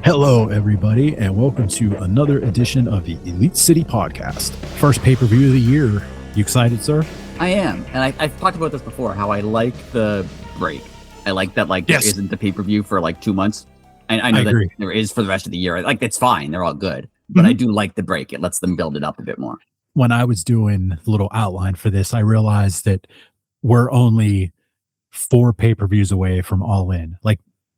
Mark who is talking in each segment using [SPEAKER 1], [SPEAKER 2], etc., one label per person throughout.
[SPEAKER 1] Hello, everybody, and welcome to another edition of the Elite City Podcast. First pay-per-view of the year. You excited, sir?
[SPEAKER 2] I am, and I've talked about this before, how I like the break. I like that, there isn't the pay-per-view for 2 months. I know that there is for the rest of the year. It's fine. They're all good. But I do like the break. It lets them build it up a bit more.
[SPEAKER 1] When I was doing the little outline for this, I realized that we're only 4 pay-per-views away from All In.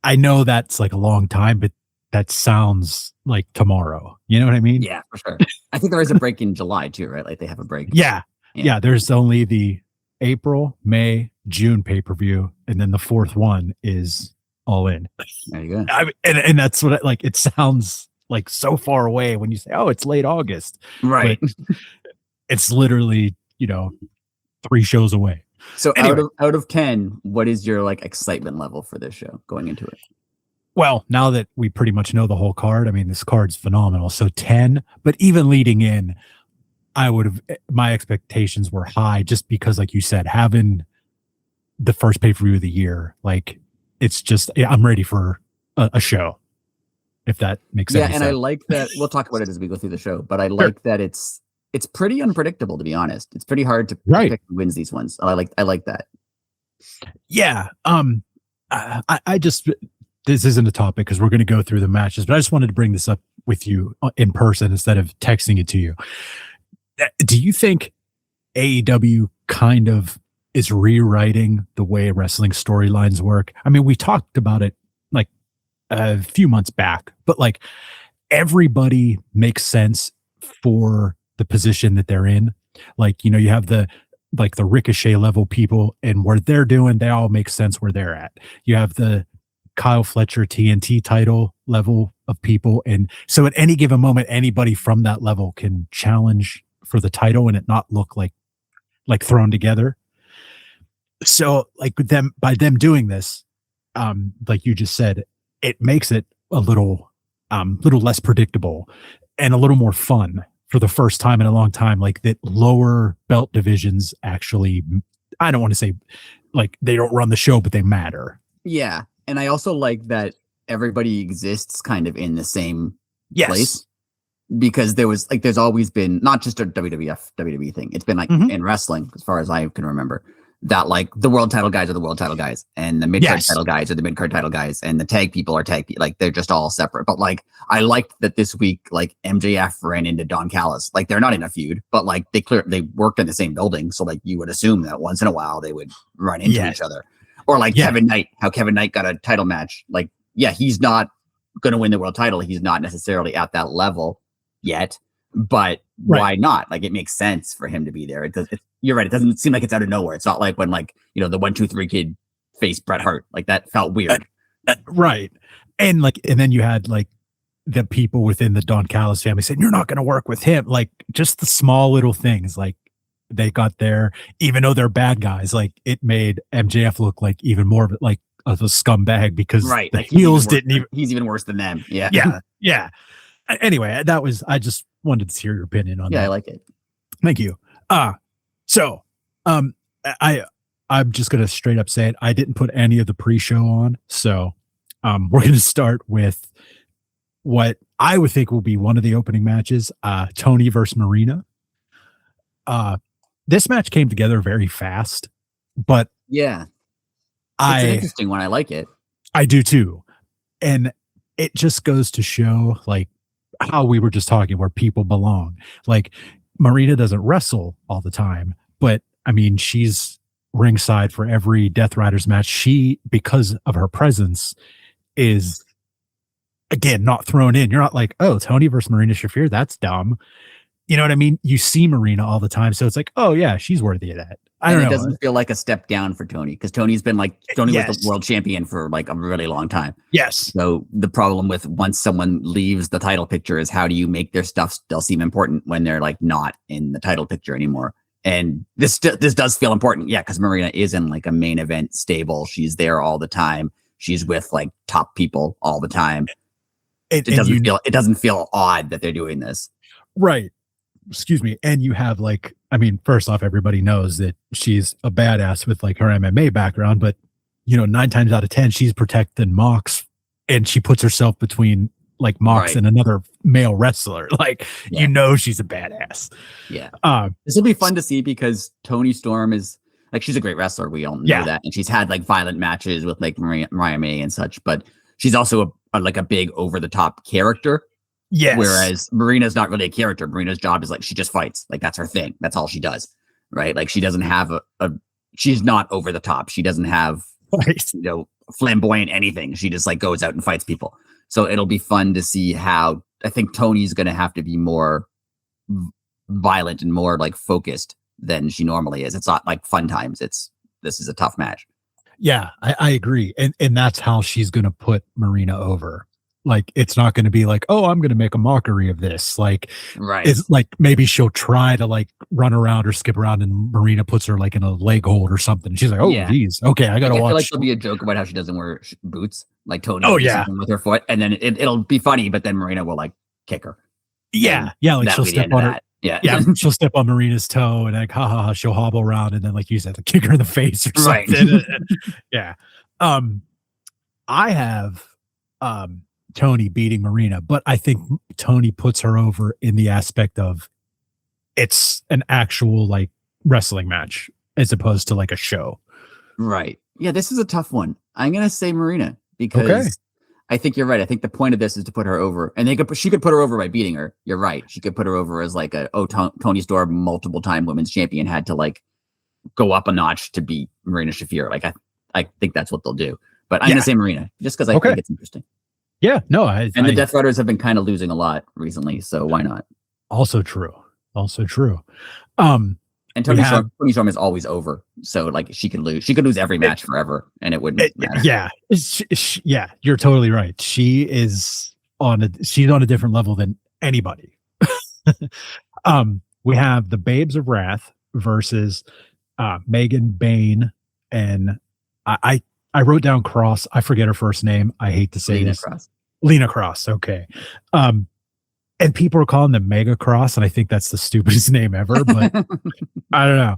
[SPEAKER 1] I know that's a long time, but that sounds like tomorrow. You know what I mean?
[SPEAKER 2] Yeah, for sure. I think there is a break in July too, right? They have a break.
[SPEAKER 1] Yeah. There's only the April, May, June pay-per-view, and then the 4th one is All In.
[SPEAKER 2] There you go.
[SPEAKER 1] And that's what it sounds so far away when you say, oh, it's late August.
[SPEAKER 2] Right.
[SPEAKER 1] But it's literally, 3 shows away.
[SPEAKER 2] So anyway, out of 10, what is your excitement level for this show going into it?
[SPEAKER 1] Well, now that we pretty much know the whole card, I mean, this card's phenomenal. So 10, but even leading in, my expectations were high just because, like you said, having the first pay-per-view of the year, it's just, I'm ready for a show, if that makes sense.
[SPEAKER 2] Yeah, and I like that. We'll talk about it as we go through the show, but I like that it's pretty unpredictable, to be honest. It's pretty hard to pick who wins these ones. I like that. Yeah.
[SPEAKER 1] I just, this isn't a topic because we're going to go through the matches, but I just wanted to bring this up with you in person instead of texting it to you. Do you think AEW kind of is rewriting the way wrestling storylines work? I mean, we talked about it a few months back, but everybody makes sense for the position that they're in. You have the Ricochet level people, and where they're doing, they all make sense where they're at. You have the Kyle Fletcher TNT title level of people, and so at any given moment, anybody from that level can challenge for the title and it not look like thrown together. So by them doing this, like you just said, it makes it a little less predictable and a little more fun for the first time in a long time. That lower belt divisions actually, I don't want to say they don't run the show, but they matter.
[SPEAKER 2] Yeah. And I also like that everybody exists kind of in the same place, because there's always been, not just a WWE thing. It's been in wrestling, as far as I can remember, that the world title guys are the world title guys, and the mid-card title guys are the mid-card title guys, and the tag people are tag people. They're just all separate. But I liked that this week, MJF ran into Don Callis. They're not in a feud, but they worked in the same building. So you would assume that once in a while they would run into each other. Or Kevin Knight, how Kevin Knight got a title match. He's not going to win the world title. He's not necessarily at that level yet, but why not? It makes sense for him to be there. You're right. It doesn't seem like it's out of nowhere. It's not when the 1-2-3 kid faced Bret Hart. That felt weird.
[SPEAKER 1] Right. And and then you had the people within the Don Callis family saying, you're not going to work with him. Just the small little things, they got there, even though they're bad guys, it made MJF look even more of a scumbag because the heels didn't even.
[SPEAKER 2] He's even worse than them. Yeah.
[SPEAKER 1] Yeah. Anyway, I just wanted to hear your opinion on that.
[SPEAKER 2] Yeah, I like it.
[SPEAKER 1] Thank you. So I'm just going to straight up say it. I didn't put any of the pre-show on. So we're going to start with what I would think will be one of the opening matches, Tony versus Marina. This match came together very fast, but
[SPEAKER 2] yeah, it's an interesting one. I like it.
[SPEAKER 1] I do too. And it just goes to show how we were just talking, where people belong. Marina doesn't wrestle all the time, but I mean, she's ringside for every Death Riders match. She, because of her presence, is again not thrown in. You're not oh, Tony versus Marina Shafir, that's dumb. You know what I mean? You see Marina all the time, so it's oh yeah, she's worthy of that. I don't know. It
[SPEAKER 2] doesn't feel like a step down for Tony, because Tony's been Tony was the world champion for a really long time.
[SPEAKER 1] Yes.
[SPEAKER 2] So the problem with once someone leaves the title picture is, how do you make their stuff still seem important when they're not in the title picture anymore? And this does feel important, yeah, because Marina is in a main event stable. She's there all the time. She's with top people all the time. It doesn't feel odd that they're doing this,
[SPEAKER 1] right? Excuse me. And you have I mean, first off, everybody knows that she's a badass with like her MMA background, but 9 times out of 10, she's protecting Mox, and she puts herself between like Mox and another male wrestler. Like, she's a badass.
[SPEAKER 2] Yeah. This will be fun to see because Toni Storm is like, she's a great wrestler. We all know that. And she's had like violent matches with like Mariah May and such, but she's also like a big over the top character.
[SPEAKER 1] Yes.
[SPEAKER 2] Whereas Marina's not really a character. Marina's job is like, she just fights. Like, that's her thing. That's all she does. Right. Like, she doesn't have she's not over the top. She doesn't have, flamboyant anything. She just like goes out and fights people. So it'll be fun to see how, I think Tony's going to have to be more violent and more like focused than she normally is. It's not like fun times. This is a tough match.
[SPEAKER 1] Yeah, I agree. And that's how she's going to put Marina over. Like, it's not going to be like, oh, I'm going to make a mockery of this. Like, it's like maybe she'll try to like run around or skip around, and Marina puts her like in a leg hold or something. She's like, oh, geez. Okay, I got to watch. I feel
[SPEAKER 2] like there'll be a joke about how she doesn't wear boots. Like Tony with her foot, and then it'll be funny, but then Marina will like kick her.
[SPEAKER 1] Yeah. Like she'll step on her. Yeah. She'll step on Marina's toe and like, she'll hobble around, and then like you said, to kick her in the face or something. Yeah. I have Tony beating Marina, but I think Tony puts her over in the aspect of it's an actual like wrestling match as opposed to like a show.
[SPEAKER 2] Right. Yeah, this is a tough one. I'm gonna say Marina because I think you're right. I think the point of this is to put her over, and she could put her over by beating her. You're right. She could put her over as like Toni Storm, multiple time women's champion, had to like go up a notch to beat Marina Shafir. Like I think that's what they'll do. But I'm gonna say Marina just because I think it's interesting.
[SPEAKER 1] Yeah, no,
[SPEAKER 2] the Death Riders have been kind of losing a lot recently, so why not?
[SPEAKER 1] Also true.
[SPEAKER 2] And Toni Storm is always over, so like she could lose. She could lose every match forever, and it wouldn't matter.
[SPEAKER 1] Yeah, you're totally right. She's on a different level than anybody. We have the Babes of Wrath versus Megan Bain, and I wrote down Cross. I forget her first name. I hate to say this. Lena Cross. Okay. And people are calling them Mega Cross, and I think that's the stupidest name ever, but I don't know.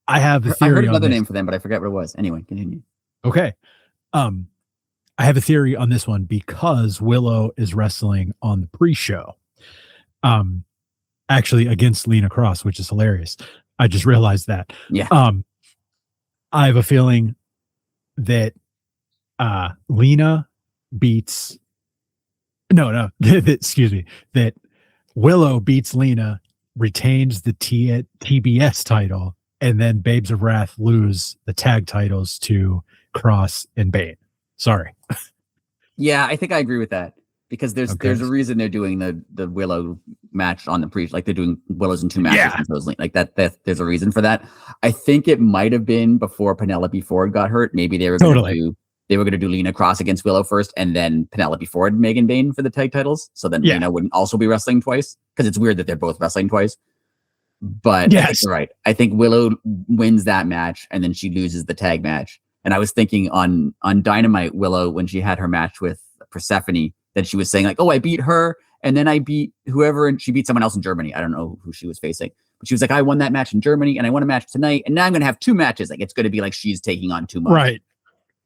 [SPEAKER 1] I have a theory.
[SPEAKER 2] I heard another name for them, but I forget what it was. Anyway, continue.
[SPEAKER 1] Okay. I have a theory on this one because Willow is wrestling on the pre-show. Actually against Lena Cross, which is hilarious. I just realized that.
[SPEAKER 2] Yeah.
[SPEAKER 1] I have a feeling that Lena beats excuse me, that Willow beats Lena, retains the TBS title, and then Babes of Wrath lose the tag titles to Cross and Bane. Sorry.
[SPEAKER 2] Yeah, I think I agree with that because there's a reason they're doing the Willow match on the pre, like they're doing Willows in 2 matches. Yeah. Like that there's a reason for that. I think it might have been before Penelope Ford got hurt. Maybe they were going to do Lena Cross against Willow first, and then Penelope Ford, Megan Bain for the tag titles. So then Lena wouldn't also be wrestling twice, because it's weird that they're both wrestling twice. But I think you're right. I think Willow wins that match, and then she loses the tag match. And I was thinking on Dynamite, Willow, when she had her match with Persephone, that she was saying like, "Oh, I beat her, and then I beat whoever," and she beat someone else in Germany. I don't know who she was facing, but she was like, "I won that match in Germany, and I won a match tonight, and now I'm going to have 2 matches." Like, it's going to be like she's taking on too much.
[SPEAKER 1] Right.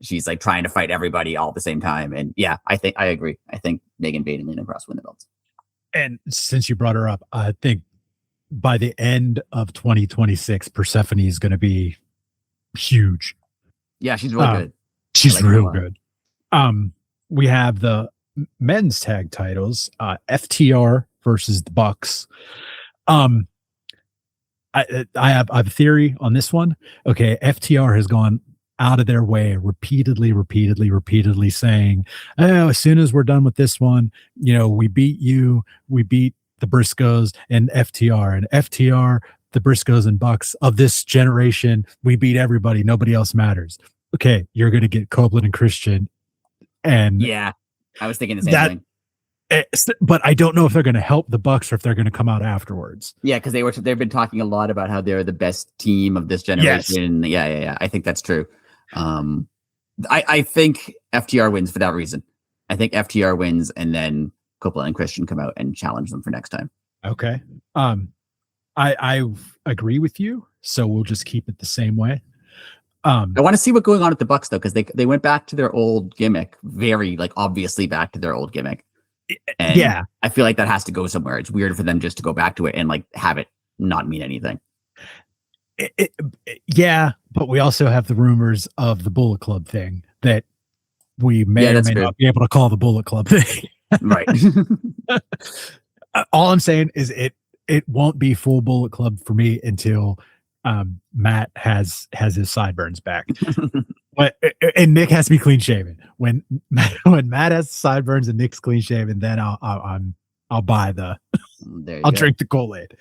[SPEAKER 2] She's like trying to fight everybody all at the same time. And yeah, I agree. I think Megan Bain and Lena Cross win the belts.
[SPEAKER 1] And since you brought her up, I think by the end of 2026, Persephone is going to be huge.
[SPEAKER 2] Yeah, she's really good.
[SPEAKER 1] She's real good. We have the men's tag titles, FTR versus the Bucks. I have a theory on this one. Okay, FTR has gone out of their way repeatedly saying, "Oh, as soon as we're done with this one, we beat the Briscoes and FTR, the Briscoes and Bucks of this generation. We beat everybody. Nobody else matters." Okay, you're going to get Copeland and Christian. And
[SPEAKER 2] yeah, I was thinking the same thing.
[SPEAKER 1] But I don't know if they're going to help the Bucks or if they're going to come out afterwards.
[SPEAKER 2] Yeah, because they've been talking a lot about how they're the best team of this generation. Yes. Yeah. I think that's true. I think FTR wins for that reason. I think FTR wins, and then Copeland and Christian come out and challenge them for next time.
[SPEAKER 1] Okay. I agree with you. So we'll just keep it the same way.
[SPEAKER 2] I want to see what's going on at the Bucks though, because they went back to their old gimmick, very like obviously back to their old gimmick. And
[SPEAKER 1] yeah,
[SPEAKER 2] I feel like that has to go somewhere. It's weird for them just to go back to it and like have it not mean anything.
[SPEAKER 1] Yeah, but we also have the rumors of the Bullet Club thing that we may or may not be able to call the Bullet Club thing.
[SPEAKER 2] Right.
[SPEAKER 1] All I'm saying is it won't be full Bullet Club for me until Matt has his sideburns back. But and Nick has to be clean shaven. When Matt has sideburns and Nick's clean shaven, then I'll buy I'll drink the Kool-Aid.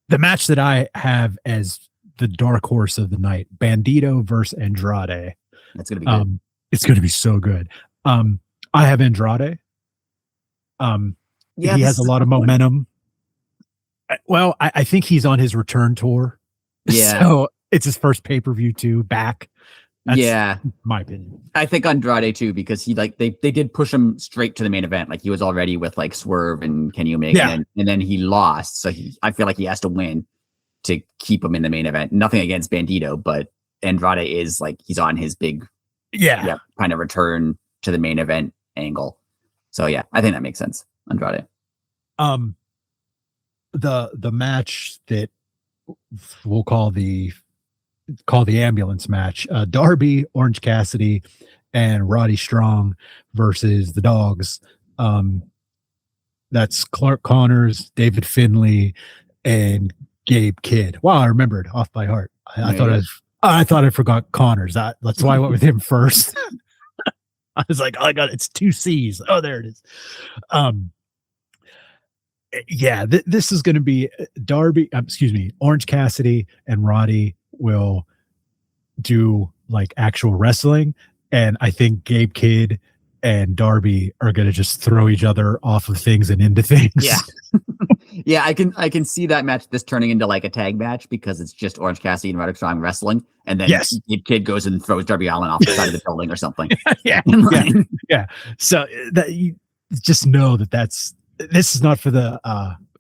[SPEAKER 1] The match that I have as the dark horse of the night, Bandito versus Andrade.
[SPEAKER 2] That's gonna be good.
[SPEAKER 1] It's gonna be so good. I have Andrade. He has a lot of momentum. Well, I think he's on his return tour.
[SPEAKER 2] Yeah.
[SPEAKER 1] So it's his first pay-per-view too, back.
[SPEAKER 2] That's
[SPEAKER 1] my opinion.
[SPEAKER 2] I think Andrade too, because he like they did push him straight to the main event. Like he was already with like Swerve and Kenny Omega, and then he lost. So I feel like he has to win to keep him in the main event. Nothing against Bandito, but Andrade is like he's on his big kind of return to the main event angle. So yeah, I think that makes sense. Andrade.
[SPEAKER 1] The match that we'll call the ambulance match, Darby, Orange Cassidy, and Roddy Strong versus the Dogs. That's Clark Connors, David Finlay, and Gabe Kidd. Wow, I remembered off by heart. I thought I forgot Connors. That's why I went with him first. I was like, oh, I got it's 2 C's. Oh, there it is. This is going to be Darby. Orange Cassidy and Roddy will do like actual wrestling, and I think Gabe Kidd and Darby are going to just throw each other off of things and into things.
[SPEAKER 2] Yeah. Yeah, I can see that match this turning into like a tag match because it's just Orange Cassidy and Roddy Strong wrestling, and then Gabe Kidd goes and throws Darby Allin off the side of the building or something.
[SPEAKER 1] Yeah. So that you just know this is not for the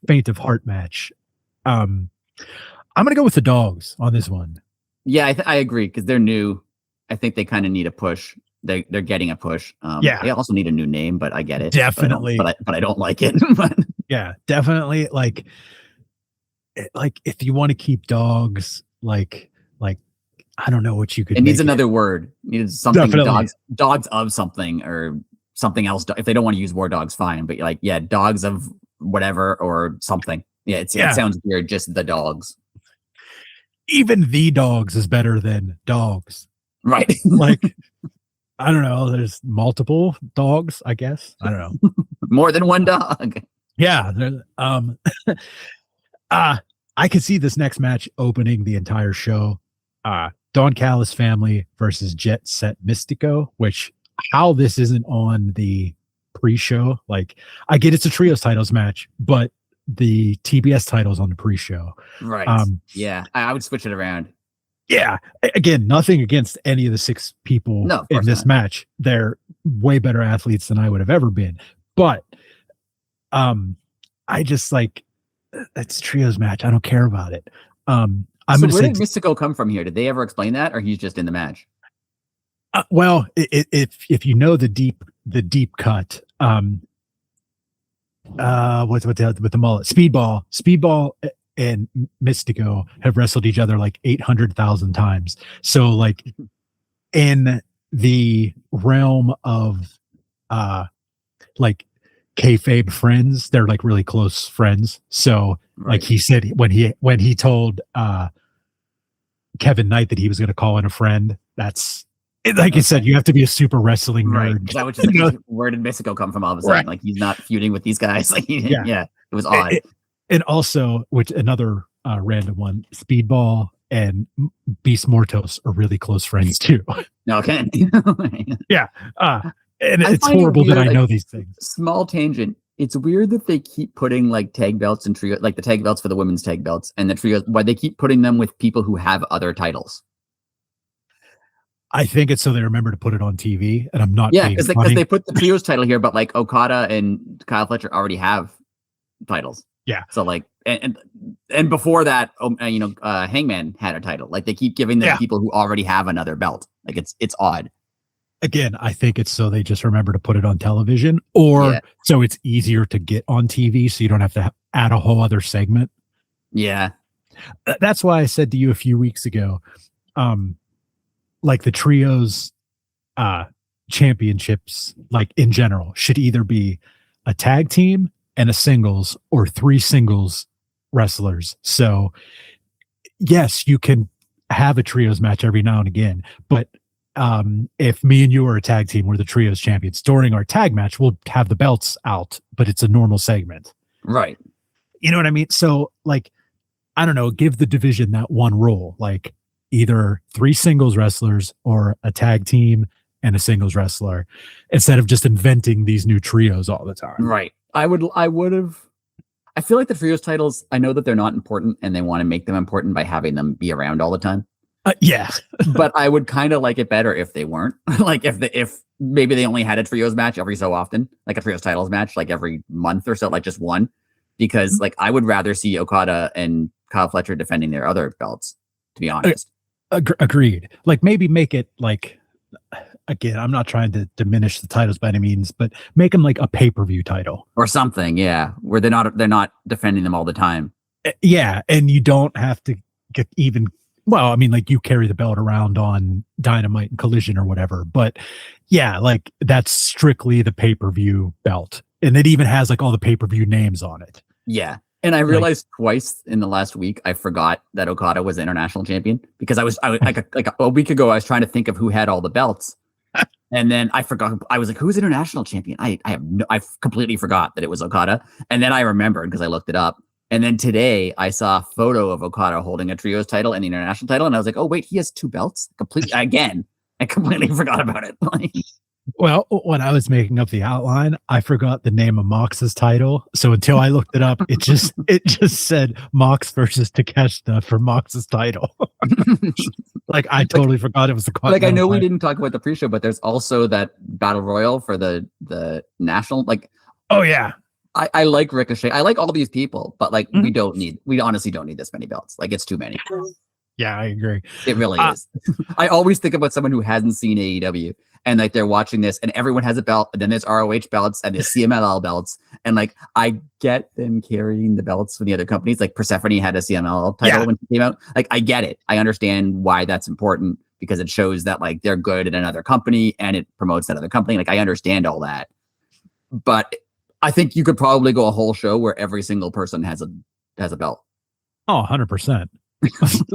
[SPEAKER 1] faint of heart match. I'm going to go with the Dogs on this one.
[SPEAKER 2] Yeah, I agree because they're new. I think they kind of need a push. They're getting a push. They also need a new name, but I get it.
[SPEAKER 1] Definitely,
[SPEAKER 2] but I don't like it.
[SPEAKER 1] Yeah, definitely. Like if you want to keep Dogs, like I don't know what you could.
[SPEAKER 2] It needs another word. It needs something.
[SPEAKER 1] Definitely.
[SPEAKER 2] Dogs of something or something else. If they don't want to use War Dogs, fine. But like, Dogs of whatever or something. Yeah, it sounds weird. Just the Dogs.
[SPEAKER 1] Even the Dogs is better than Dogs.
[SPEAKER 2] Right.
[SPEAKER 1] Like, I don't know. There's multiple dogs, I guess. I don't know.
[SPEAKER 2] More than one dog.
[SPEAKER 1] Yeah. I could see this next match opening the entire show. Don Callis family versus Jet Set Mystico, which how this isn't on the pre-show. Like, I get it's a trios titles match, but the TBS titles on the pre-show.
[SPEAKER 2] Right. I would switch it around.
[SPEAKER 1] Yeah. Again, nothing against any of the 6 people in this match. They're way better athletes than I would have ever been. But I just like it's trios match. I don't care about it.
[SPEAKER 2] Where did Mystico come from here? Did they ever explain that, or he's just in the match?
[SPEAKER 1] Well, if you know the deep cut, what's with the mullet? Speedball and Mystico have wrestled each other like 800,000 times. So like in the realm of like kayfabe friends, they're like really close friends. So like he said when he told Kevin Knight that he was going to call in a friend, that's like I said, you have to be a super wrestling nerd.
[SPEAKER 2] That was just like, where did Mystico come from all of a sudden? Like he's not feuding with these guys. Like it was odd.
[SPEAKER 1] And also, which another random one, Speedball and Beast Mortos are really close friends too.
[SPEAKER 2] Okay.
[SPEAKER 1] Yeah. And it's horrible that I know these things.
[SPEAKER 2] Small tangent. It's weird that they keep putting like tag belts and trio, like the tag belts for the women's tag belts and the trios. Why they keep putting them with people who have other titles?
[SPEAKER 1] I think it's so they remember to put it on TV. And I'm not.
[SPEAKER 2] Yeah, because they put the trios title here, but like Okada and Kyle Fletcher already have titles.
[SPEAKER 1] Yeah.
[SPEAKER 2] So like, and before that, Hangman had a title. Like they keep giving them people who already have another belt. Like it's odd.
[SPEAKER 1] Again, I think it's so they just remember to put it on television, or so it's easier to get on TV, so you don't have to add a whole other segment.
[SPEAKER 2] Yeah.
[SPEAKER 1] That's why I said to you a few weeks ago, like the trios championships, like in general, should either be a tag team and a singles, or 3 singles wrestlers. So yes, you can have a trios match every now and again, but if me and you are a tag team, we're the trios champions. During our tag match, we'll have the belts out, but it's a normal segment.
[SPEAKER 2] Right.
[SPEAKER 1] You know what I mean? So like, I don't know, give the division that one role, like either 3 singles wrestlers or a tag team and a singles wrestler, instead of just inventing these new trios all the time.
[SPEAKER 2] Right. I feel like the trios titles, I know that they're not important and they want to make them important by having them be around all the time.
[SPEAKER 1] Yeah.
[SPEAKER 2] But I would kind of like it better if they weren't. Like if maybe they only had a trios match every so often, like a trios titles match, like every month or so, like just one, because like I would rather see Okada and Kyle Fletcher defending their other belts, to be honest.
[SPEAKER 1] Agreed. Like maybe make it like, again, I'm not trying to diminish the titles by any means, but make them like a pay-per-view title
[SPEAKER 2] or something. Yeah. Where they're not defending them all the time.
[SPEAKER 1] Yeah. And you don't have to get even, well, I mean, like you carry the belt around on Dynamite and Collision or whatever, but yeah, like that's strictly the pay-per-view belt. And it even has like all the pay-per-view names on it.
[SPEAKER 2] Yeah. And I realized twice in the last week, I forgot that Okada was the international champion, because I was like a week ago, I was trying to think of who had all the belts. And then I forgot. I was like, who's international champion? I completely forgot that it was Okada. And then I remembered because I looked it up. And then today I saw a photo of Okada holding a trios title and the international title. And I was like, oh, wait, he has 2 belts? I completely forgot about it.
[SPEAKER 1] Well, when I was making up the outline, I forgot the name of Mox's title. So until I looked it up, it just said Mox versus Takeshita for Mox's title. Like I totally forgot it was the
[SPEAKER 2] like I know we didn't talk about the pre-show, but there's also that battle royal for the national. Like,
[SPEAKER 1] oh yeah,
[SPEAKER 2] I like Ricochet. I like all these people, but like we honestly don't need this many belts. Like it's too many.
[SPEAKER 1] Yeah, I agree.
[SPEAKER 2] It really is. I always think about someone who hasn't seen AEW and like they're watching this and everyone has a belt, and then there's ROH belts and there's CMLL belts. And like I get them carrying the belts from the other companies. Like Persephone had a CMLL title when she came out. Like I get it. I understand why that's important, because it shows that like they're good at another company and it promotes that other company. Like I understand all that. But I think you could probably go a whole show where every single person has a belt.
[SPEAKER 1] Oh, 100%.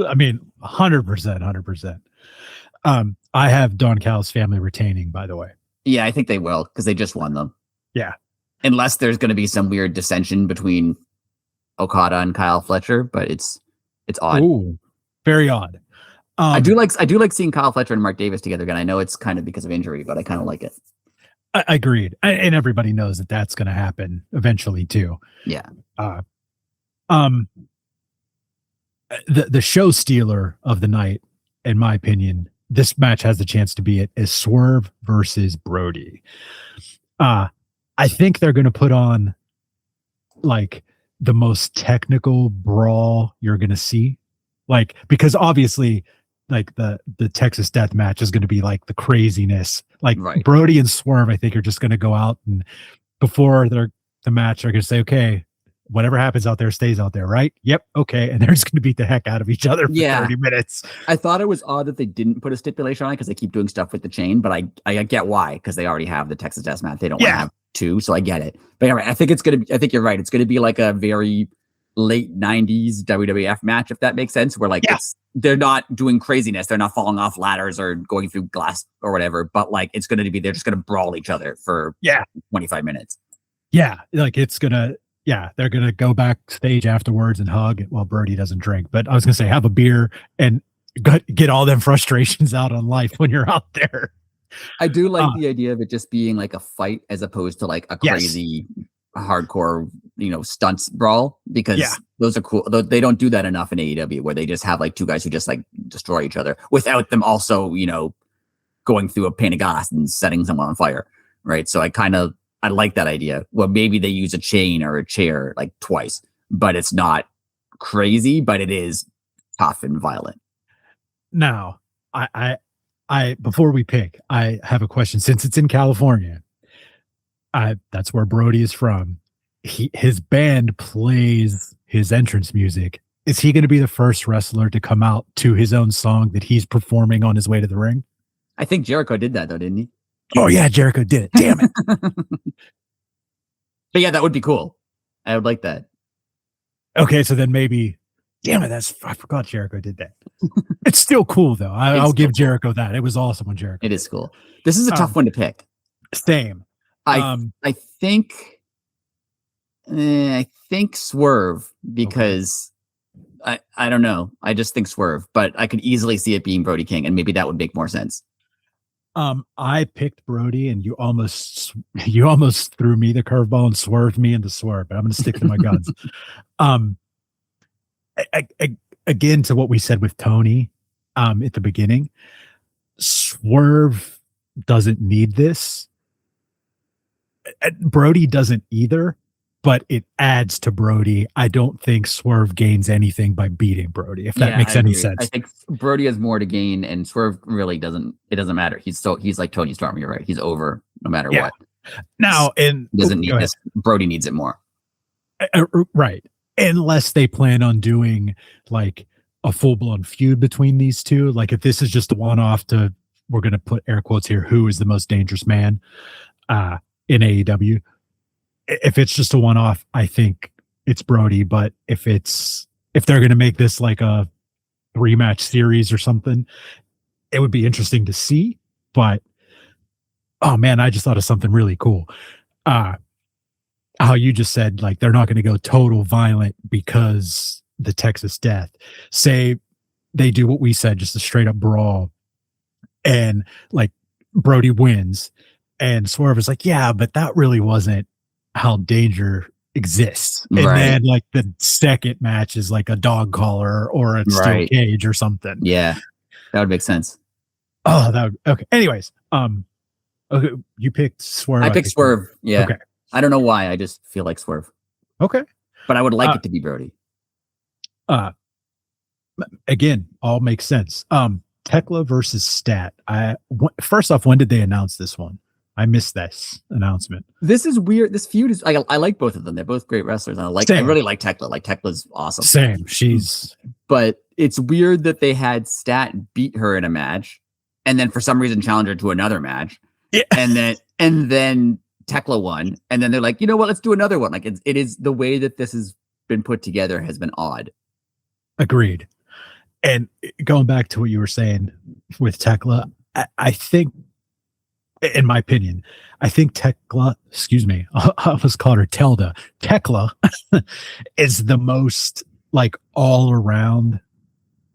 [SPEAKER 1] I mean, 100%. I have Don Callis family retaining, by the way.
[SPEAKER 2] Yeah, I think they will, because they just won them.
[SPEAKER 1] Yeah.
[SPEAKER 2] Unless there's going to be some weird dissension between Okada and Kyle Fletcher, but it's odd.
[SPEAKER 1] Ooh, very odd.
[SPEAKER 2] I do like seeing Kyle Fletcher and Mark Davis together again. I know it's kind of because of injury, but I kind of like it.
[SPEAKER 1] I agreed. And everybody knows that that's going to happen eventually too.
[SPEAKER 2] Yeah.
[SPEAKER 1] The show stealer of the night, in my opinion, this match has the chance to be it, is Swerve versus Brody. I think they're going to put on like the most technical brawl you're going to see, like, because obviously like the Texas death match is going to be like the craziness. Like right. Brody and Swerve, I think, are just going to go out, and before the match, they're going to say, okay, whatever happens out there stays out there, right? Yep. Okay. And they're just going to beat the heck out of each other for 30 minutes.
[SPEAKER 2] I thought it was odd that they didn't put a stipulation on it, because they keep doing stuff with the chain, but I get why, because they already have the Texas death match. They don't want to have 2. So I get it. But yeah, I think you're right. It's going to be like a very late 90s WWF match, if that makes sense, where like they're not doing craziness. They're not falling off ladders or going through glass or whatever, but like it's going to be, they're just going to brawl each other for 25 minutes.
[SPEAKER 1] Yeah. Like it's going to, they're going to go backstage afterwards and hug while Brody doesn't drink. But I was going to say, have a beer and get all them frustrations out on life when you're out there.
[SPEAKER 2] I do like the idea of it just being like a fight as opposed to like a crazy hardcore, stunts brawl, because those are cool. They don't do that enough in AEW, where they just have like 2 guys who just like destroy each other without them also, going through a pane of glass and setting someone on fire. Right. So I like that idea. Well, maybe they use a chain or a chair like twice, but it's not crazy, but it is tough and violent.
[SPEAKER 1] Now, I before we pick, I have a question. Since it's in California, that's where Brody is from. His band plays his entrance music. Is he going to be the first wrestler to come out to his own song that he's performing on his way to the ring?
[SPEAKER 2] I think Jericho did that though, didn't he?
[SPEAKER 1] Oh yeah, Jericho did it. Damn it.
[SPEAKER 2] But yeah, that would be cool. I would like that.
[SPEAKER 1] Okay, so then maybe, damn it, I forgot Jericho did that. It's still cool though. I'll give Jericho that. It was awesome when Jericho.
[SPEAKER 2] It is cool. This is a tough one to pick.
[SPEAKER 1] Same.
[SPEAKER 2] I think Swerve because I don't know. I just think Swerve, but I could easily see it being Brody King, and maybe that would make more sense.
[SPEAKER 1] I picked Brody, and you almost threw me the curveball and swerved me into Swerve, but I'm going to stick to my guns. Again, to what we said with Tony, at the beginning, Swerve doesn't need this. Brody doesn't either, but it adds to Brody. I don't think Swerve gains anything by beating Brody, if that makes any sense.
[SPEAKER 2] I think Brody has more to gain, and Swerve really doesn't. It doesn't matter. He's like Tony Storm. You're right. He's over no matter what.
[SPEAKER 1] Now, and
[SPEAKER 2] he doesn't need this. Brody needs it more.
[SPEAKER 1] Right. Unless they plan on doing like a full-blown feud between these two. Like if this is just a one-off we're going to put air quotes here, who is the most dangerous man in AEW. If it's just a one-off, I think it's Brody. But if they're going to make this like a 3-match series or something, it would be interesting to see. But oh man, I just thought of something really cool. How you just said, like, they're not going to go total violent because the Texas death. Say they do what we said, just a straight up brawl, and like Brody wins, and Swerve is like, yeah, but that really wasn't how danger exists. And then like the second match is like a dog collar or a steel cage or something.
[SPEAKER 2] Yeah, that would make sense.
[SPEAKER 1] Oh, that would, okay. Anyways, okay, you picked Swerve.
[SPEAKER 2] I picked Swerve. Yeah. Okay. I don't know why. I just feel like Swerve.
[SPEAKER 1] Okay.
[SPEAKER 2] But I would like it to be Brody.
[SPEAKER 1] Again, all makes sense. Tekla versus Stat. First off, when did they announce this one? I missed this announcement.
[SPEAKER 2] This is weird. This feud is. I like both of them. They're both great wrestlers. And I really like Tekla. Like Tekla's awesome.
[SPEAKER 1] Same.
[SPEAKER 2] But it's weird that they had Stat beat her in a match, and then for some reason challenge her to another match. Yeah. And then Tekla won, and then they're like, you know what? Let's do another one. Like it is the way that this has been put together has been odd.
[SPEAKER 1] Agreed. And going back to what you were saying with Tekla, I think, in my opinion, I think Tekla, excuse me, I almost called her Telda. Tekla is the most like all around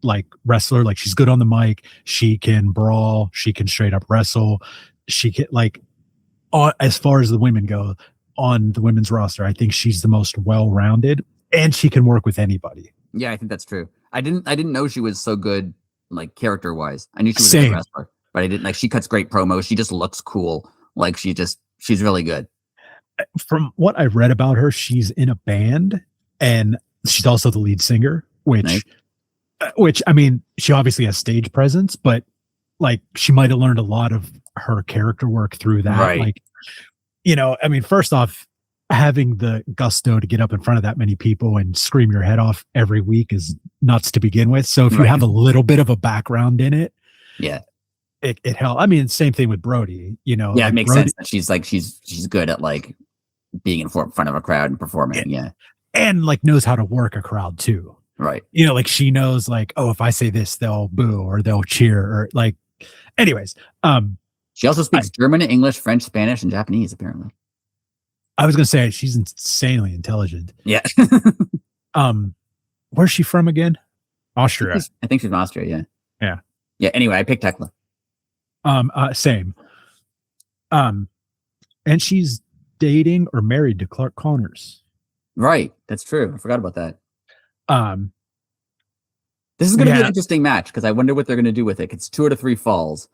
[SPEAKER 1] like wrestler. Like she's good on the mic. She can brawl. She can straight up wrestle. She can like, as far as the women go on the women's roster, I think she's the most well-rounded, and she can work with anybody.
[SPEAKER 2] Yeah, I think that's true. I didn't know she was so good, like character-wise. I knew she was a good wrestler, but I didn't like. She cuts great promos. She just looks cool. Like she's really good.
[SPEAKER 1] From what I've read about her, she's in a band, and she's also the lead singer. Which I mean, she obviously has stage presence, but like she might have learned a lot of her character work through that.
[SPEAKER 2] Right.
[SPEAKER 1] Like, you know, I mean, first off, having the gusto to get up in front of that many people and scream your head off every week is nuts to begin with. So if you have a little bit of a background in it, it helps. I mean, same thing with Brody, you know.
[SPEAKER 2] Yeah,
[SPEAKER 1] like
[SPEAKER 2] it makes
[SPEAKER 1] Brody,
[SPEAKER 2] sense. She's good at like being in front of a crowd and performing. Yeah.
[SPEAKER 1] And like knows how to work a crowd too.
[SPEAKER 2] Right.
[SPEAKER 1] You know, like she knows like, oh, if I say this, they'll boo or they'll cheer or like, anyways.
[SPEAKER 2] She also speaks German, English, French, Spanish, and Japanese, apparently.
[SPEAKER 1] I was going to say she's insanely intelligent.
[SPEAKER 2] Yeah.
[SPEAKER 1] Where's she from again? Austria.
[SPEAKER 2] I think she's from Austria. Yeah.
[SPEAKER 1] Yeah.
[SPEAKER 2] Yeah. Anyway, I picked Tekla.
[SPEAKER 1] Same. And she's dating or married to Clark Connors.
[SPEAKER 2] Right. That's true. I forgot about that. This is going to be an interesting match because I wonder what they're going to do with it. It's 2 out of 3 falls.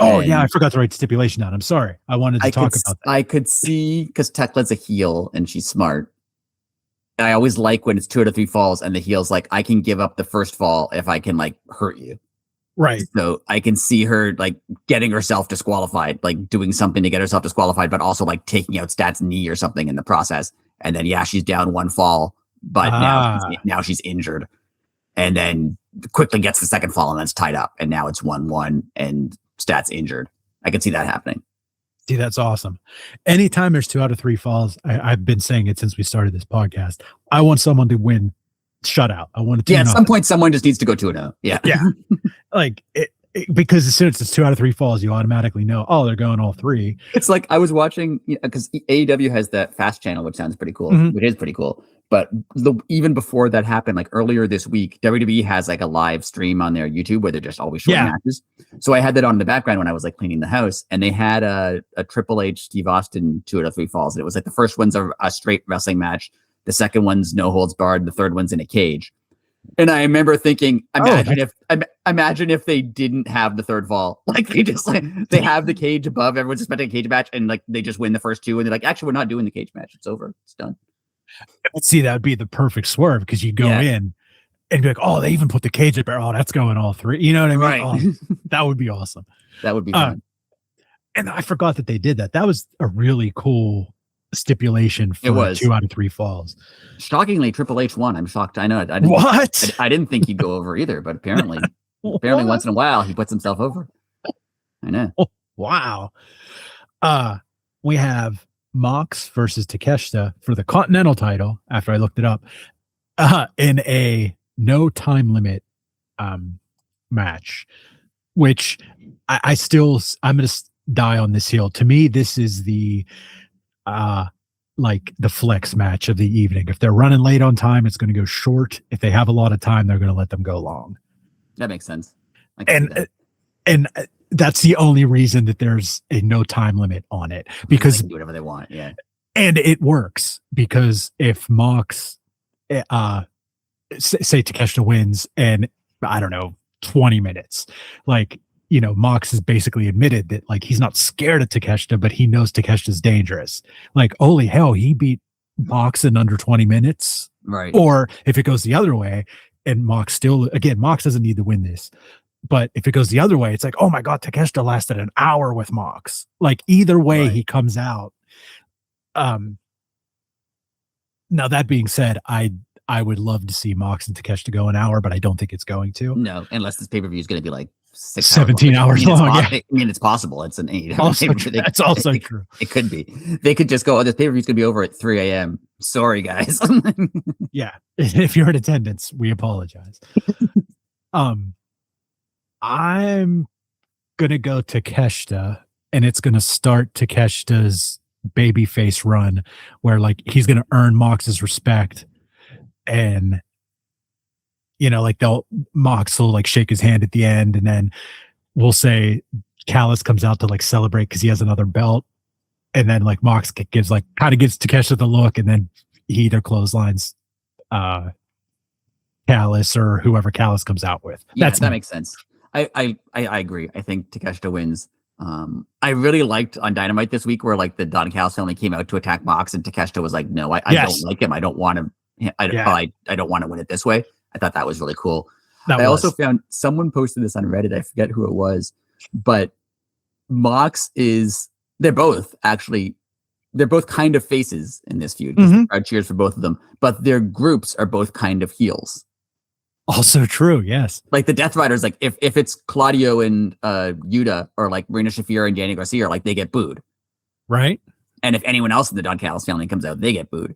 [SPEAKER 1] Oh, yeah. I forgot to write stipulation down. I'm sorry. I wanted to talk about that.
[SPEAKER 2] I could see because Tekla's a heel and she's smart. I always like when it's 2 out of 3 falls and the heel's like, I can give up the first fall if I can like hurt you.
[SPEAKER 1] Right.
[SPEAKER 2] So I can see her like getting herself disqualified, like doing something to get herself disqualified, but also like taking out Stat's knee or something in the process. And then she's down 1 fall, but now she's injured. And then quickly gets the second fall and then it's tied up. And now it's 1-1 and Stat's injured. I can see that happening.
[SPEAKER 1] See, that's awesome. Anytime there's 2 out of 3 falls, I've been saying it since we started this podcast. I want someone to win shutout. I want to.
[SPEAKER 2] Yeah, at some point, someone just needs to go 2-0. Yeah,
[SPEAKER 1] yeah. Like because as soon as it's 2 out of 3 falls, you automatically know. Oh, they're going all 3.
[SPEAKER 2] It's like I was watching because AEW has that fast channel, which sounds pretty cool. Which is pretty cool. But even before that happened, like earlier this week, WWE has like a live stream on their YouTube where they're just always showing matches. So I had that on in the background when I was like cleaning the house, and they had a Triple H Steve Austin 2 out of 3 falls. And it was like the first one's a straight wrestling match, the second one's no holds barred, the third one's in a cage. And I remember thinking, imagine if they didn't have the third fall, like they have the cage above, everyone's expecting a cage match, and like they just win the first 2, and they're like, actually, we're not doing the cage match. It's over. It's done.
[SPEAKER 1] See, that would be the perfect swerve because you go in and be like, oh, they even put the cage up there. Oh, that's going all 3. You know what I mean?
[SPEAKER 2] Right.
[SPEAKER 1] Oh, that would be awesome.
[SPEAKER 2] That would be fun.
[SPEAKER 1] And I forgot that they did that. That was a really cool stipulation for 2 out of 3 falls.
[SPEAKER 2] Shockingly, Triple H won. I'm shocked. I know. I didn't think he'd go over either, but apparently once in a while he puts himself over. I know.
[SPEAKER 1] Oh, wow. We have Mox versus Takeshita for the Continental title after I looked it up in a no time limit match, which I'm going to die on this hill. To me, this is the like the flex match of the evening. If they're running late on time, it's going to go short. If they have a lot of time, they're going to let them go long.
[SPEAKER 2] That makes sense.
[SPEAKER 1] And that's the only reason that there's a no time limit on it, because
[SPEAKER 2] they can do whatever they want. Yeah.
[SPEAKER 1] And it works because if Mox, say Takeshita wins and I don't know, 20 minutes, like, you know, Mox has basically admitted that like he's not scared of Takeshita, but he knows Takeshita's dangerous. Like, holy hell, he beat Mox in under 20 minutes.
[SPEAKER 2] Right.
[SPEAKER 1] Or if it goes the other way and Mox Mox doesn't need to win this. But if it goes the other way, it's like, oh my God, Takeshita lasted an hour with Mox. Like either way he comes out. Now that being said, I would love to see Mox and Takeshita go an hour, but I don't think it's going to.
[SPEAKER 2] No, unless this pay-per-view is going to be like
[SPEAKER 1] 17 hours long.
[SPEAKER 2] I mean, it's possible. It's an 8-hour
[SPEAKER 1] That's also true.
[SPEAKER 2] It could be. They could just go, oh, this pay-per-view is going to be over at 3 a.m. Sorry, guys.
[SPEAKER 1] Yeah. If you're in attendance, we apologize. I'm going to go Takeshita, and it's going to start Takeshita's babyface run where like he's going to earn Mox's respect, and you know, like Mox will like shake his hand at the end, and then we'll say Callis comes out to like celebrate because he has another belt, and then like Mox gives Takeshita the look, and then he either clotheslines Callis or whoever Callis comes out with.
[SPEAKER 2] That makes sense. I agree. I think Takeshita wins. I really liked on Dynamite this week where like the Don Callis family came out to attack Mox, and Takeshita was like, "No, I don't like him. I don't want him. I don't want to win it this way." I thought that was really cool. I also found someone posted this on Reddit. I forget who it was, but Mox they're both kind of faces in this feud. Our cheers for both of them, but their groups are both kind of heels.
[SPEAKER 1] Also true, yes.
[SPEAKER 2] Like the Death Riders, like if it's Claudio and Yuta, or like Rina Shafir and Danny Garcia, like they get booed,
[SPEAKER 1] right? And
[SPEAKER 2] if anyone else in the Don Callis family comes out, they get booed.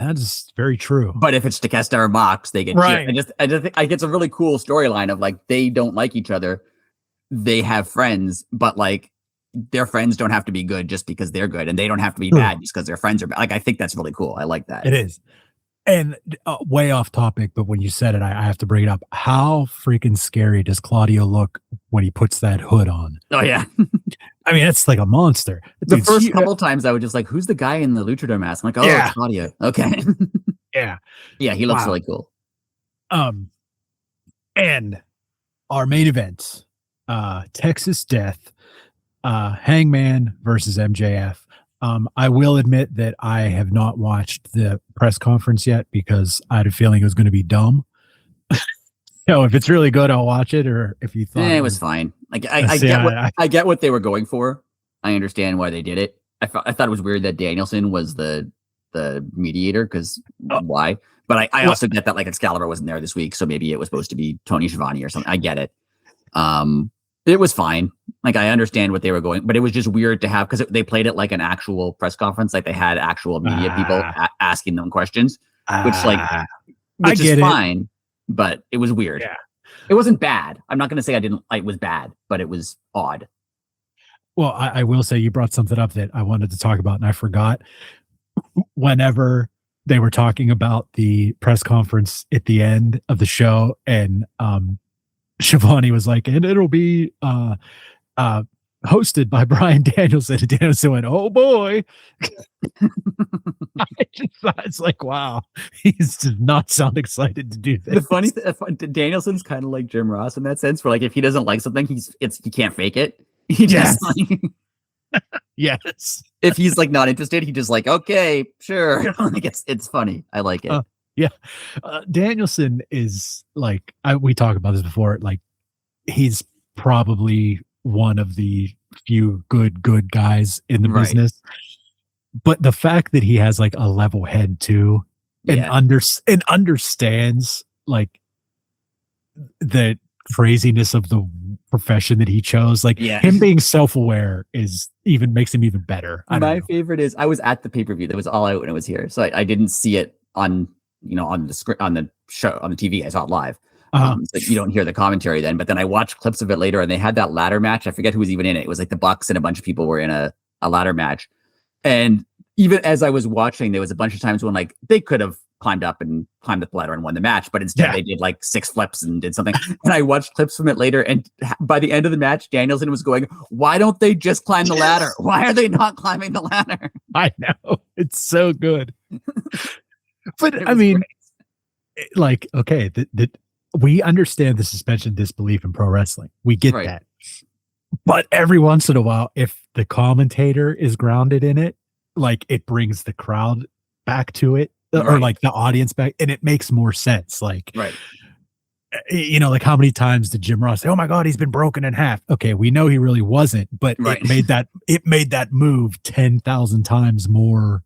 [SPEAKER 1] That is very true.
[SPEAKER 2] But if it's Takeshita or Mox, they get
[SPEAKER 1] right.
[SPEAKER 2] I just think it's a really cool storyline of like they don't like each other, they have friends, but like their friends don't have to be good just because they're good, and they don't have to be bad just because their friends are bad. Like I think that's really cool. I like that.
[SPEAKER 1] It is. And way off topic, but when you said it, I have to bring it up. How freaking scary does Claudio look when he puts that hood on?
[SPEAKER 2] Oh, yeah.
[SPEAKER 1] I mean, it's like a monster.
[SPEAKER 2] The first couple times I was just like, who's the guy in the luchador mask? I'm like, it's Claudio. Okay.
[SPEAKER 1] Yeah.
[SPEAKER 2] Yeah, he looks really cool.
[SPEAKER 1] And our main event, Texas Death, Hangman versus MJF. I will admit that I have not watched the press conference yet because I had a feeling it was going to be dumb. If it's really good, I'll watch it. Or if you thought
[SPEAKER 2] it was fine. Like I get what they were going for. I understand why they did it. I thought it was weird that Danielson was the mediator because why? But I also get that like Excalibur wasn't there this week, so maybe it was supposed to be Tony Schiavone or something. I get it. It was fine. Like I understand what they were going, but it was just weird to have because they played it like an actual press conference, like they had actual media people asking them questions, which is fine, but it was weird.
[SPEAKER 1] Yeah.
[SPEAKER 2] It wasn't bad. I'm not going to say it was bad, but it was odd.
[SPEAKER 1] Well, I will say you brought something up that I wanted to talk about and I forgot. Whenever they were talking about the press conference at the end of the show and Schiavone was like, and it'll be hosted by Bryan Danielson. And Danielson went, oh boy. It's like, wow, he does not sound excited to do this.
[SPEAKER 2] The funny Danielson's kind of like Jim Ross in that sense, where like if he doesn't like something, he can't fake it. He just
[SPEAKER 1] yes.
[SPEAKER 2] If he's like not interested, he just like, okay, sure. Like it's funny. I like it.
[SPEAKER 1] Yeah. Danielson is like, we talked about this before. Like he's probably one of the few good guys in the business. But the fact that he has like a level head too and understands like the craziness of the profession that he chose, like him being self-aware makes him even better.
[SPEAKER 2] My favorite is I was at the pay-per-view that was all out when it was here, so I didn't see it on the script on the show on the TV. I saw it live. So you don't hear the commentary then, but then I watched clips of it later, and they had that ladder match. I forget who was even in it. It was like the Bucks and a bunch of people were in a ladder match. And even as I was watching, there was a bunch of times when like they could have climbed the ladder and won the match, but instead they did like 6 flips and did something. And I watched clips from it later, and by the end of the match, Danielson was going, "Why don't they just climb the ladder? Why are they not climbing the ladder?"
[SPEAKER 1] I know, it's so good. But I mean, like, okay, we understand the suspension of disbelief in pro wrestling. We get that. But every once in a while, if the commentator is grounded in it, like it brings the crowd back to it, or like the audience back, and it makes more sense. Like, like how many times did Jim Ross say, "Oh my God, he's been broken in half"? Okay, we know he really wasn't, but it made that move 10,000 times more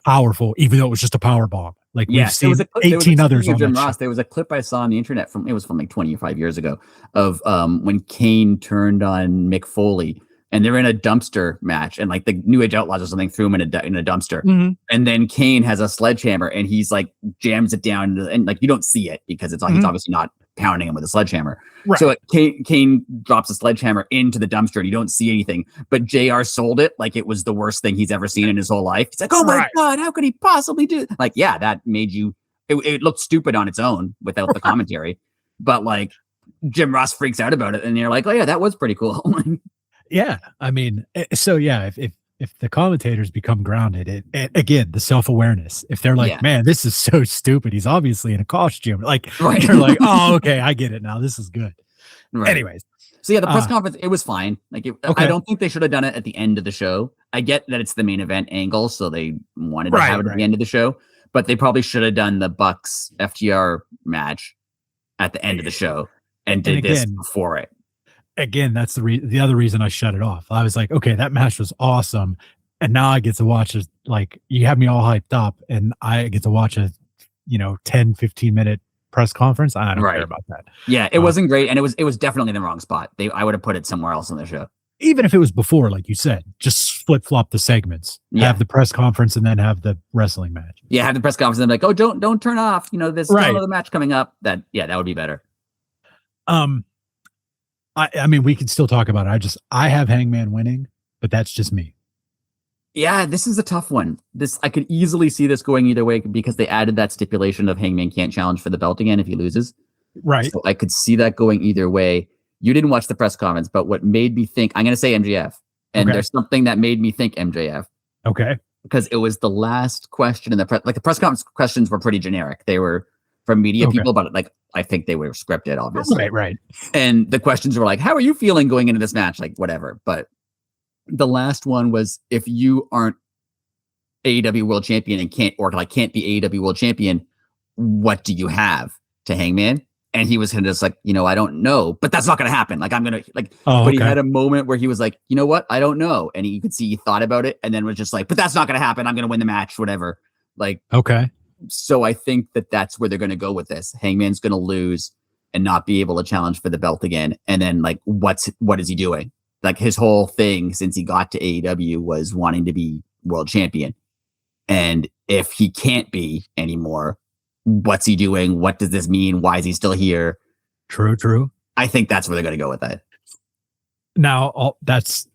[SPEAKER 1] powerful, even though it was just a power bomb. Like we've seen 18 others on
[SPEAKER 2] Jim Ross. There was a clip I saw on the internet from like 25 years ago of when Kane turned on Mick Foley, and they're in a dumpster match, and like the New Age Outlaws or something threw him in a dumpster, and then Kane has a sledgehammer and he's like jams it down, and like you don't see it because it's he's obviously not pounding him with a sledgehammer. So Kane drops a sledgehammer into the dumpster and you don't see anything, but JR sold it like it was the worst thing he's ever seen in his whole life. He's like, "Oh my God, how could he possibly do it?" Like, yeah, that made you it looked stupid on its own without the commentary, but like Jim Ross freaks out about it and you're like, "Oh yeah, that was pretty cool."
[SPEAKER 1] Yeah, I mean, so yeah, if the commentators become grounded, again, the self-awareness, if they're like, "Man, this is so stupid, he's obviously in a costume," like you're like, "Oh, okay, I get it now, this is good." Anyways,
[SPEAKER 2] so yeah, the press conference, it was fine. Like I don't think they should have done it at the end of the show. I get that it's the main event angle, so they wanted to have it at the end of the show, but they probably should have done the Bucks FTR match at the end of the show and did this before it.
[SPEAKER 1] Again, that's the other reason I shut it off. I was like, okay, that match was awesome, and now I get to watch it. Like, you have me all hyped up, and I get to watch a 10-15 minute press conference. I don't care about that.
[SPEAKER 2] Yeah, it wasn't great, and it was definitely in the wrong spot. I would have put it somewhere else on the show.
[SPEAKER 1] Even if it was before, like you said, just flip flop the segments. Have the press conference and then have the wrestling match.
[SPEAKER 2] Yeah, have the press conference and then like, "Oh, don't turn off. There's still another match coming up." That would be better.
[SPEAKER 1] I mean, we could still talk about it. I have Hangman winning, but that's just me.
[SPEAKER 2] Yeah, this is a tough one. I could easily see this going either way because they added that stipulation of Hangman can't challenge for the belt again if he loses.
[SPEAKER 1] Right.
[SPEAKER 2] So I could see that going either way. You didn't watch the press conference, but what made me think, I'm going to say MJF. And there's something that made me think MJF.
[SPEAKER 1] Okay.
[SPEAKER 2] Because it was the last question in the press. Like the press conference questions were pretty generic. They were from media people, but like I think they were scripted, obviously.
[SPEAKER 1] Right.
[SPEAKER 2] And the questions were like, "How are you feeling going into this match?" Like whatever. But The last one was, if you aren't AEW World Champion and can't be AEW World Champion, what do you have to Hangman? And he was kind of just like, I don't know, but that's not going to happen. Like, I'm going to but he had a moment where he was like, you know what? I don't know. And you could see he thought about it and then was just like, but that's not going to happen. I'm going to win the match, whatever. Like,
[SPEAKER 1] okay.
[SPEAKER 2] So I think that's where they're going to go with this. Hangman's going to lose and not be able to challenge for the belt again. And then like, what is he doing? Like, his whole thing since he got to AEW was wanting to be world champion. And if he can't be anymore, what's he doing? What does this mean? Why is he still here?
[SPEAKER 1] True.
[SPEAKER 2] I think that's where they're going to go with that.
[SPEAKER 1] Now, that's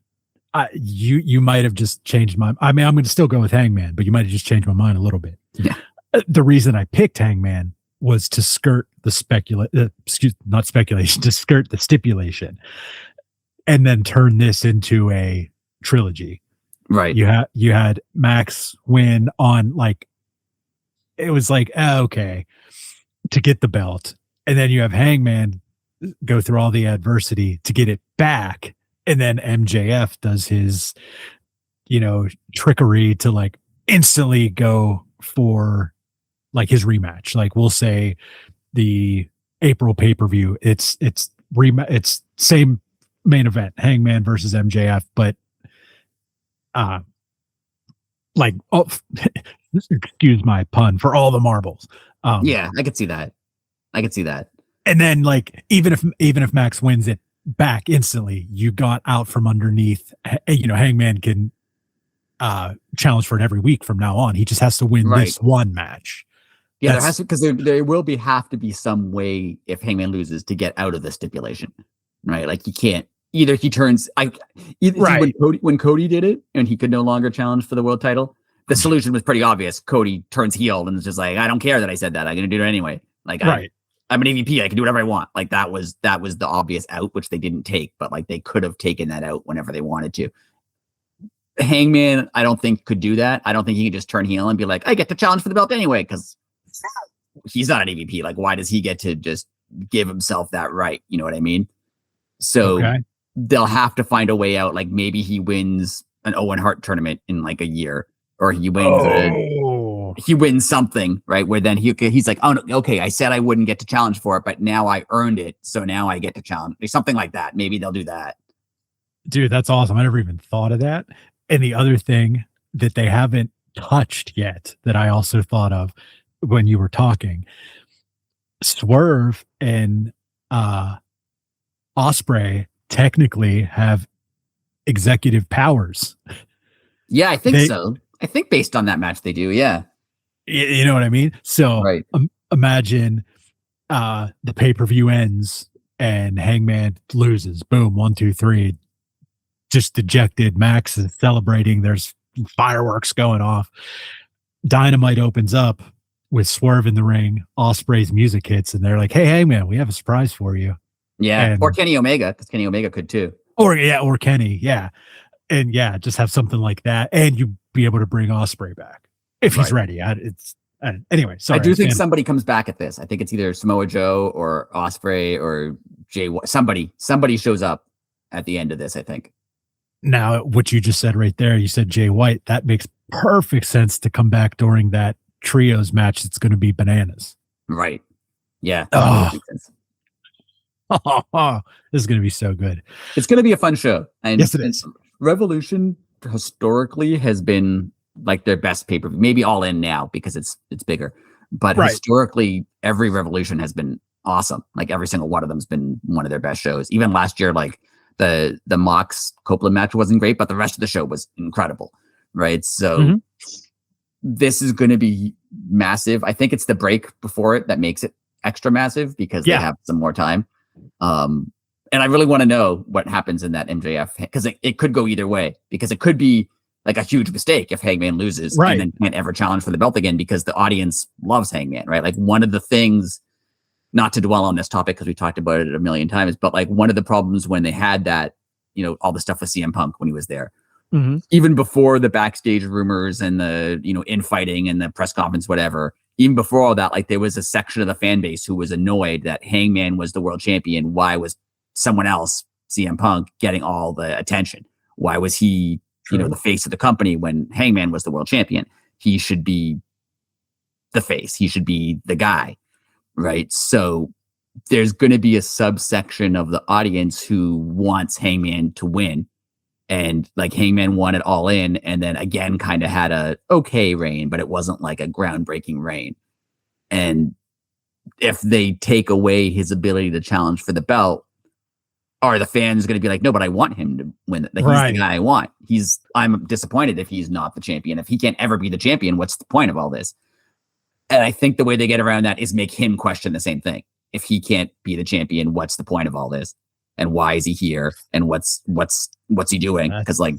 [SPEAKER 1] you might have just changed my. I mean, I'm going to still go with Hangman, but you might have just changed my mind a little bit.
[SPEAKER 2] Yeah.
[SPEAKER 1] The reason I picked Hangman was to skirt the to skirt the stipulation, and then turn this into a trilogy.
[SPEAKER 2] Right.
[SPEAKER 1] You had Max win on, like, it was like, okay, to get the belt. And then you have Hangman go through all the adversity to get it back. And then MJF does his, trickery to like instantly go for like his rematch. Like, we'll say the April pay-per-view, it's same main event, Hangman versus MJF, but excuse my pun, for all the marbles.
[SPEAKER 2] Yeah, I could see that.
[SPEAKER 1] And then, like, even if Max wins it back instantly, you got out from underneath. Hangman can challenge for it every week from now on. He just has to win this one match.
[SPEAKER 2] Yeah, there has to, because there will have to be some way, if Hangman loses, to get out of the stipulation, right? Like, he can't. Either he turns, when Cody did it and he could no longer challenge for the world title, the solution was pretty obvious. Cody turns heel and is just like, I don't care that I said that. I'm going to do it anyway. Like, I'm an EVP. I can do whatever I want. Like, that was the obvious out, which they didn't take, but like, they could have taken that out whenever they wanted to. Hangman, I don't think could do that. I don't think he could just turn heel and be like, I get to challenge for the belt anyway, because he's not an EVP. Like, why does he get to just give himself that right? You know what I mean? So they'll have to find a way out. Like, maybe he wins an Owen Hart tournament in like a year, or he wins something, right? Where then he's like, oh, no, okay, I said I wouldn't get to challenge for it, but now I earned it, so now I get to challenge. Something like that. Maybe they'll do that.
[SPEAKER 1] Dude, that's awesome. I never even thought of that. And the other thing that they haven't touched yet that I also thought of when you were talking, Swerve and Ospreay technically have executive powers.
[SPEAKER 2] Yeah, I think so. I think based on that match they do, yeah.
[SPEAKER 1] You know what I mean? So imagine the pay-per-view ends and Hangman loses. Boom, 1, 2, 3. Just dejected. Max is celebrating. There's fireworks going off. Dynamite opens up with Swerve in the ring. Ospreay's music hits, and they're like, hey, Hangman, we have a surprise for you.
[SPEAKER 2] Yeah, or Kenny Omega, because Kenny Omega could too.
[SPEAKER 1] Or Kenny, yeah. And just have something like that, and you be able to bring Ospreay back if he's ready. Anyway, sorry.
[SPEAKER 2] I do think somebody comes back at this. I think it's either Samoa Joe or Ospreay or Jay. Somebody shows up at the end of this, I think.
[SPEAKER 1] Now, what you just said right there, you said Jay White. That makes perfect sense to come back during that trios match. It's going to be bananas.
[SPEAKER 2] Right. Yeah.
[SPEAKER 1] This is going to be so good.
[SPEAKER 2] It's going to be a fun show. And
[SPEAKER 1] yes, it is.
[SPEAKER 2] Revolution historically has been like their best pay-per-view. Maybe All In now because it's bigger. But historically, every Revolution has been awesome. Like, every single one of them has been one of their best shows. Even last year, like the Mox Copeland match wasn't great, but the rest of the show was incredible. Right. So this is going to be massive. I think it's the break before it that makes it extra massive because they have some more time. And I really want to know what happens in that MJF, because it could go either way, because it could be like a huge mistake if Hangman loses and then can't ever challenge for the belt again, because the audience loves Hangman, right? Like, one of the things, not to dwell on this topic because we talked about it a million times, but like, one of the problems when they had that, all the stuff with CM Punk when he was there, even before the backstage rumors and the, infighting and the press conference, whatever, even before all that, like, there was a section of the fan base who was annoyed that Hangman was the world champion. Why was someone else, CM Punk, getting all the attention? Why was he, the face of the company when Hangman was the world champion? He should be the face. He should be the guy, right? So there's going to be a subsection of the audience who wants Hangman to win. And like Hangman won it all in, and then again kind of had a okay reign, but it wasn't like a groundbreaking reign. And if they take away his ability to challenge for the belt, are the fans going to be like, no, but I want him to win. Like, he's the guy I want. I'm disappointed if he's not the champion. If he can't ever be the champion, what's the point of all this? And I think the way they get around that is make him question the same thing. If he can't be the champion, what's the point of all this? And why is he here? And what's he doing? Because like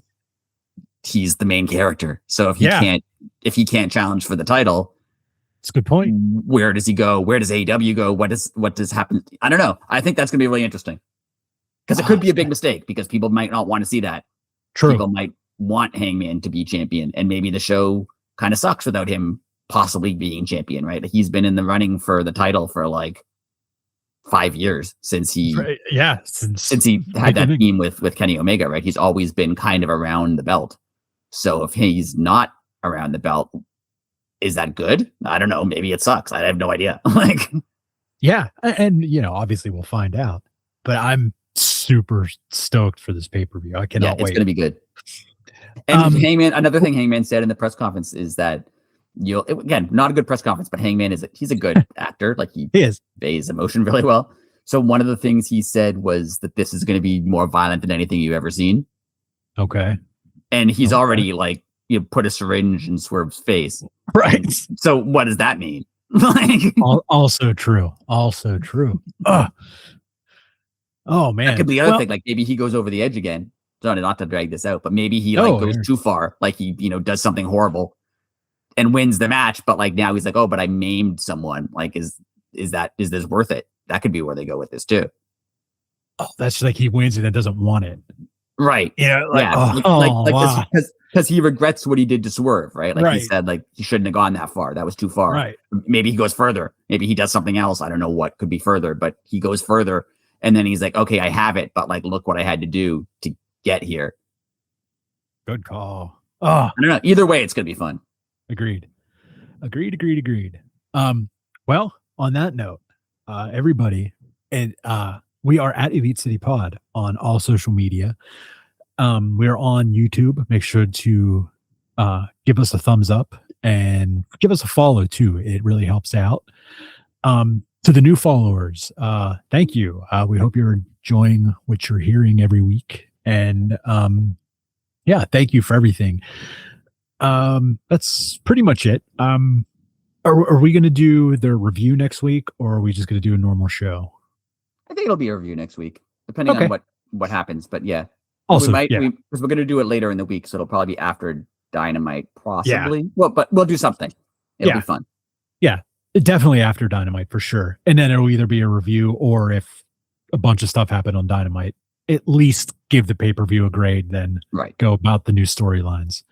[SPEAKER 2] he's the main character. So if he can't challenge for the title,
[SPEAKER 1] it's a good point.
[SPEAKER 2] Where does he go? Where does AEW go? What does happen? I don't know. I think that's gonna be really interesting. Because it could be a big mistake because people might not want to see that.
[SPEAKER 1] True.
[SPEAKER 2] People might want Hangman to be champion, and maybe the show kind of sucks without him possibly being champion, right? He's been in the running for the title for like 5 years since he had that team with Kenny Omega, right? He's always been kind of around the belt. So if he's not around the belt, is that good? I don't know. Maybe it sucks. I have no idea.
[SPEAKER 1] And obviously we'll find out. But I'm super stoked for this pay-per-view. I cannot wait.
[SPEAKER 2] It's gonna be good. And Hangman, another thing Hangman said in the press conference is that again, not a good press conference, but Hangman he's a good actor. Like he conveys emotion really well. So one of the things he said was that this is going to be more violent than anything you've ever seen.
[SPEAKER 1] Okay.
[SPEAKER 2] And he's already like, put a syringe in Swerve's face.
[SPEAKER 1] Right.
[SPEAKER 2] So what does that mean?
[SPEAKER 1] Also true. Oh man.
[SPEAKER 2] That could be the other thing. Like maybe he goes over the edge again. Not to drag this out, but maybe he goes too far. Like he, does something horrible and wins the match, but like now he's like, oh, but I maimed someone. Like, is this worth it? That could be where they go with this too.
[SPEAKER 1] Oh, that's like he wins and then doesn't want it.
[SPEAKER 2] Right. Because he regrets what he did to Swerve, right? Like he said, like he shouldn't have gone that far. That was too far.
[SPEAKER 1] Right.
[SPEAKER 2] Maybe he goes further. Maybe he does something else. I don't know what could be further, but he goes further. And then he's like, okay, I have it, but like, look what I had to do to get here.
[SPEAKER 1] Good call.
[SPEAKER 2] I don't know. Either way, it's going to be fun.
[SPEAKER 1] Agreed. Well, on that note, everybody, and we are at Elite City Pod on all social media. We're on YouTube. Make sure to give us a thumbs up and give us a follow too. It really helps out. To the new followers, thank you. We hope you're enjoying what you're hearing every week. And thank you for everything. That's pretty much it. Are we going to do the review next week, or are we just going to do a normal show?
[SPEAKER 2] I think it'll be a review next week, depending on what happens. But yeah,
[SPEAKER 1] also,
[SPEAKER 2] because we're going to do it later in the week, so it'll probably be after Dynamite, possibly. Yeah. Well, but we'll do something. It'll be fun.
[SPEAKER 1] Yeah, definitely after Dynamite for sure. And then it'll either be a review, or if a bunch of stuff happened on Dynamite, at least give the pay-per-view a grade, then go about the new storylines.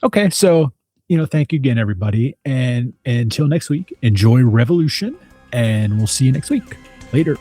[SPEAKER 1] Okay, so thank you again, everybody, and until next week, enjoy Revolution, and we'll see you next week. Later.